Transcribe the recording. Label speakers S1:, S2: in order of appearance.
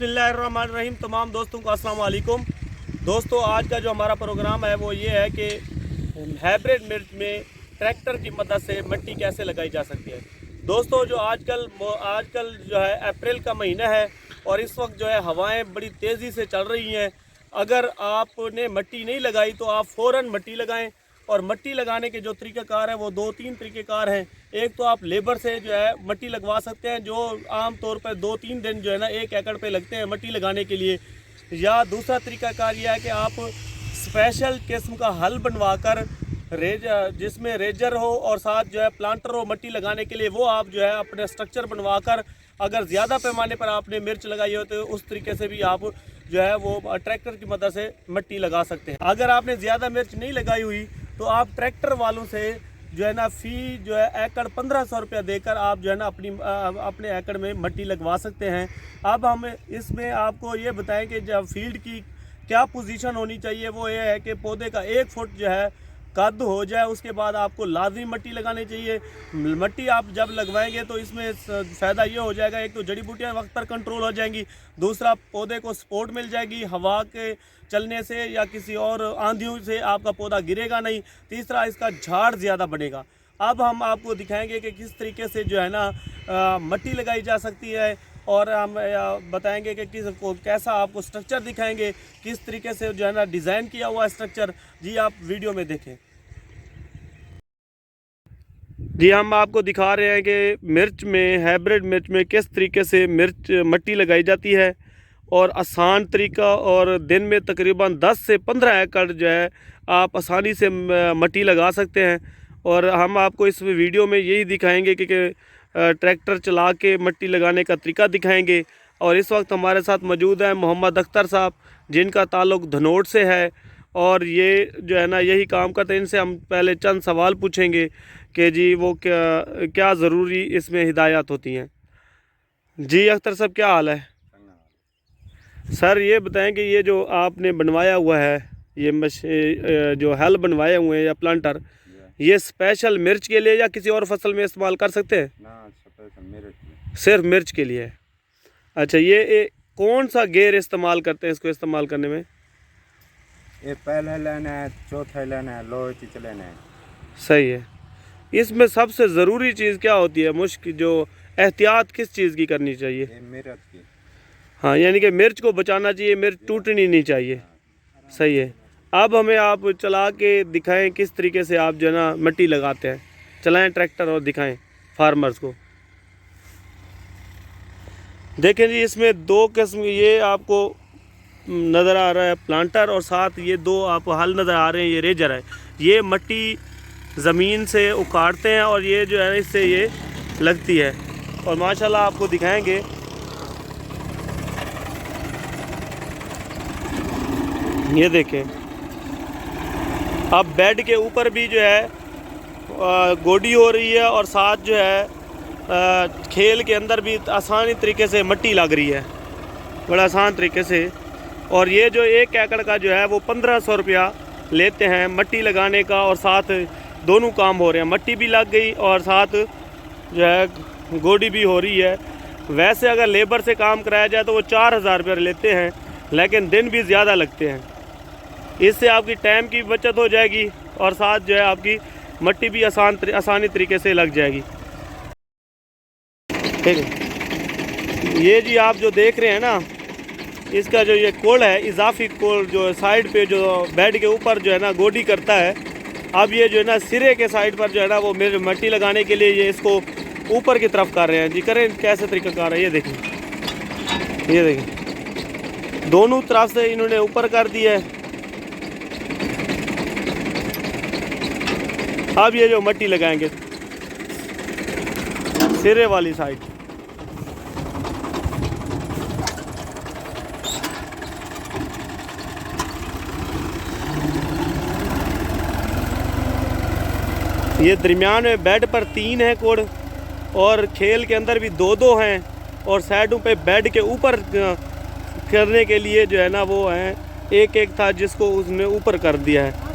S1: बिस्मिल्लाहिर्रहमानिर्रहीम। तमाम दोस्तों को अस्सलाम वालेकुम। दोस्तों, आज का जो हमारा प्रोग्राम है वो ये है कि हाइब्रिड मिर्च में ट्रैक्टर की मदद से मिट्टी कैसे लगाई जा सकती है। दोस्तों, जो आजकल जो है अप्रैल का महीना है और इस वक्त जो है हवाएं बड़ी तेज़ी से चल रही हैं। अगर आपने मिट्टी नहीं लगाई तो आप फ़ौरन मिट्टी लगाएं। और मिट्टी लगाने के जो तरीक़ाकार है वो 2-3 तरीक़ेकार हैं। एक तो आप लेबर से जो है मिट्टी लगवा सकते हैं, जो आम तौर पर 2-3 दिन जो है ना 1 एकड़ पे लगते हैं मिट्टी लगाने के लिए। या दूसरा तरीक़ाकार यह है कि आप स्पेशल किस्म का हल बनवा कर जिसमें रेजर हो और साथ जो है प्लांटर हो मिट्टी लगाने के लिए, वो आप जो है अपने स्ट्रक्चर बनवा कर अगर ज़्यादा पैमाने पर आपने मिर्च लगाई हो तो उस तरीके से भी आप जो है वो ट्रैक्टर की मदद से मिट्टी लगा सकते हैं। अगर आपने ज़्यादा मिर्च नहीं लगाई हुई तो आप ट्रैक्टर वालों से जो है ना फ़ी जो है एकड़ 1500 रुपया देकर आप जो है ना अपने एकड़ में मिट्टी लगवा सकते हैं। अब हम इसमें आपको ये बताएं कि जब फील्ड की क्या पोजीशन होनी चाहिए, वो ये है कि पौधे का 1 फुट जो है कद हो जाए, उसके बाद आपको लाजमी मिट्टी लगानी चाहिए। मिट्टी आप जब लगवाएंगे तो इसमें फ़ायदा ये हो जाएगा, एक तो जड़ी बूटियाँ वक्त पर कंट्रोल हो जाएंगी, दूसरा पौधे को सपोर्ट मिल जाएगी हवा के चलने से या किसी और आंधियों से आपका पौधा गिरेगा नहीं, तीसरा इसका झाड़ ज़्यादा बनेगा। अब हम आपको दिखाएंगे कि किस तरीके से जो है ना मिट्टी लगाई जा सकती है और हम बताएंगे कि कैसा आपको स्ट्रक्चर दिखाएंगे, किस तरीके से जो है ना डिज़ाइन किया हुआ स्ट्रक्चर। जी आप वीडियो में देखें। जी हम आपको दिखा रहे हैं कि मिर्च में, हाइब्रिड मिर्च में किस तरीके से मिट्टी लगाई जाती है और आसान तरीका, और दिन में तकरीबन 10 से 15 एकड़ जो है आप आसानी से मिट्टी लगा सकते हैं। और हम आपको इस वीडियो में यही दिखाएंगे कि ट्रैक्टर चला के मिट्टी लगाने का तरीका दिखाएंगे। और इस वक्त हमारे साथ मौजूद हैं मोहम्मद अख्तर साहब, जिनका ताल्लुक़ धनोट से है और ये जो है ना यही काम करते हैं। इनसे हम पहले चंद सवाल पूछेंगे कि जी वो क्या ज़रूरी इसमें हिदायत होती हैं। जी अख्तर साहब, क्या हाल है? सर ये बताएं कि ये जो आपने बनवाया हुआ है, ये जो हल बनवाए हुए हैं या प्लांटर, ये स्पेशल मिर्च के लिए या किसी और फसल में इस्तेमाल कर सकते हैं?
S2: ना, स्पेशल
S1: सिर्फ मिर्च के लिए है। अच्छा, ये कौन सा गेयर इस्तेमाल करते हैं इसको इस्तेमाल करने में?
S2: ये पहला लेना है, चौथा लेना है, लोहे की लेना है।
S1: सही है। इसमें सबसे ज़रूरी चीज़ क्या होती है, मुश्किल जो एहतियात किस चीज़ की करनी चाहिए?
S2: ये मिर्च की।
S1: हाँ, यानी कि मिर्च को बचाना चाहिए, मिर्च टूटनी नहीं चाहिए। सही है। अब हमें आप चला के दिखाएं किस तरीके से आप जो है ना मिट्टी लगाते हैं। चलाएं ट्रैक्टर और दिखाएं फार्मर्स को। देखें जी, इसमें 2 किस्म ये आपको नज़र आ रहा है, प्लांटर, और साथ ये 2 आपको हल नज़र आ रहे हैं, ये रेजर है। ये मिट्टी ज़मीन से उखाड़ते हैं और ये जो है इससे ये लगती है। और माशाल्लाह आपको दिखाएंगे, ये देखें। अब बेड के ऊपर भी जो है गोडी हो रही है और साथ जो है खेल के अंदर भी आसानी तरीके से मिट्टी लग रही है, बड़ा आसान तरीके से। और ये जो 1 एकड़ का जो है वो 1500 रुपया लेते हैं मिट्टी लगाने का, और साथ दोनों काम हो रहे हैं, मिट्टी भी लग गई और साथ जो है गोडी भी हो रही है। वैसे अगर लेबर से काम कराया जाए तो वो 4000 रुपये लेते हैं, लेकिन दिन भी ज़्यादा लगते हैं। इससे आपकी टाइम की बचत हो जाएगी और साथ जो है आपकी मिट्टी भी आसानी तरीके से लग जाएगी। ठीक है। ये जी आप जो देख रहे हैं ना, इसका जो ये कोड़ है, इजाफी कोड़ जो साइड पे जो बेड के ऊपर जो है ना गोडी करता है। अब ये जो है ना सिरे के साइड पर जो है ना वो मेरे मिट्टी लगाने के लिए ये इसको ऊपर की तरफ कर रहे हैं। जी करें, कैसे तरीका कर रहे हैं, ये देखें, ये देखें, दोनों तरफ से इन्होंने ऊपर कर दिया है। अब ये जो मिट्टी लगाएंगे सिरे वाली साइड, ये दरमियान में बेड पर 3 है कोड और खेल के अंदर भी 2-2 हैं, और साइडों पे बेड के ऊपर करने के लिए जो है ना वो हैं 1-1 था जिसको उसने ऊपर कर दिया है।